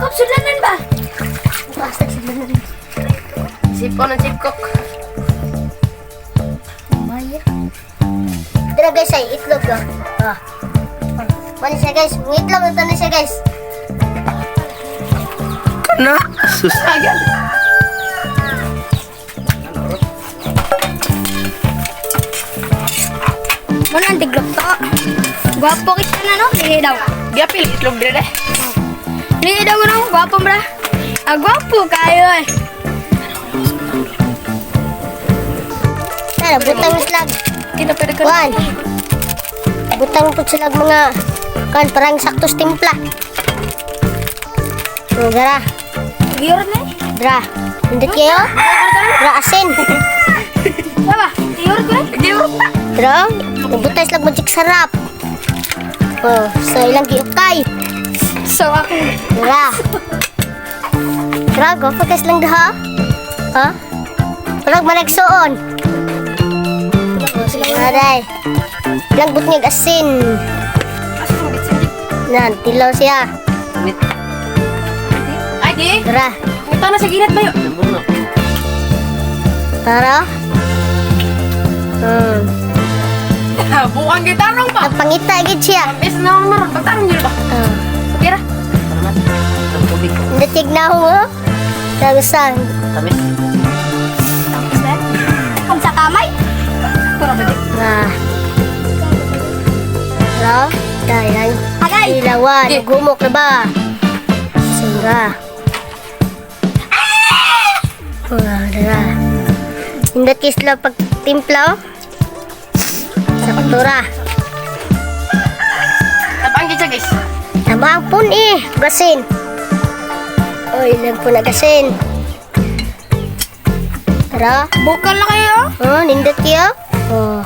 Chikop, sulanan ba? Basta sulanan. Sipon ng chikok. Maya. Ito na guys ay itlog ah. Mali siya guys. Ang itlog ito na siya guys. Kana? Susagan. Mana ang tiglok to? Gwapo kita na no? Lili daw. Gapil itlog dire. Lili daw no? Gwapo bra. Ah, gwapo kayo eh. Tara, butang slag. Kita pwede ka. Kuan. Butang po sila mga kan parang saktos timpla. Dra. Giyor na eh. Dra. Hindi kayo? Dra asin. Diba? Giyor ko eh. Giyor pa. Dra. Butang slag mo sarap. Oh, so ilang giukay. So ako. Dra. Dra, go focus lang daha. Ha? Parang managsuon. Aray. Ilang butngig asin. Nan, tilaw siya. Ay di. Dra. Ito na sa ginat ba yun? Tara. Bukan kita nung pa. Pangita agad siya. Is na ako maroon. Pagtarong nyo ba? Kira. Hindi tigna ko mo. Nagusan. Tamis. Kung sa kamay. Pura ba di? Nah. Hello? Dahil Agay! ilawan. Di. Gumok na ba? Singa. Dara. Hindi kisla pagtimpla. Sa kultura. Napanggi siya guys. Tamang pun eh. Gasin. Oy, lang po na gasin. Tara. Bukal na kayo. Oh, nindot kayo. Oh.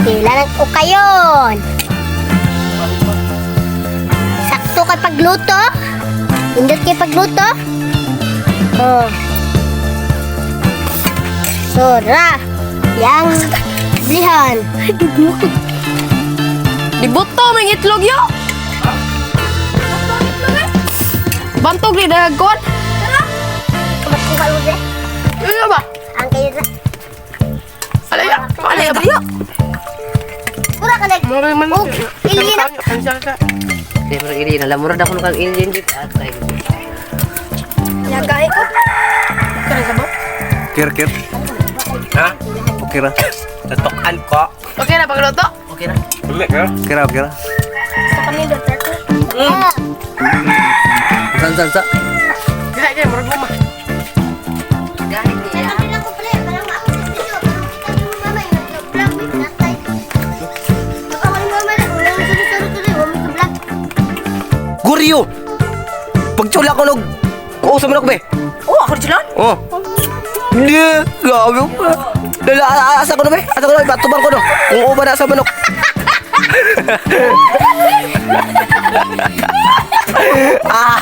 Kailangan ko kayon. Sakto kay pagluto. Nindot kayo pagluto. Oh. Sora. Yang blihan. Dibuto may itlog yo. Bantog ni dagon. Kamat ko kayo deh. Ano ba? Ang kayo deh. Alaya. Alaya ba yo? Pura ka deh. Mura man. Oh, ili na. Siyempre, ini na lamurad ako ng alien dit at ay Nagay ko. Kaya sa ba? Kir. Ha? Okay ra. Natukan ko. Okay na pagluto? okay na. Dili ka? Kira. Sa kami doktor ko. Ah. Sa. Gaya murag guma. Gahit niya. Guryo. Pagtsula ko nog kuusa man ako be. Oh, ako rin Oh. Hindi, gabi ko. Dala, asa ko na be? Asa ko na be? Batubang ko no. Kung uba na sa manok. Ah.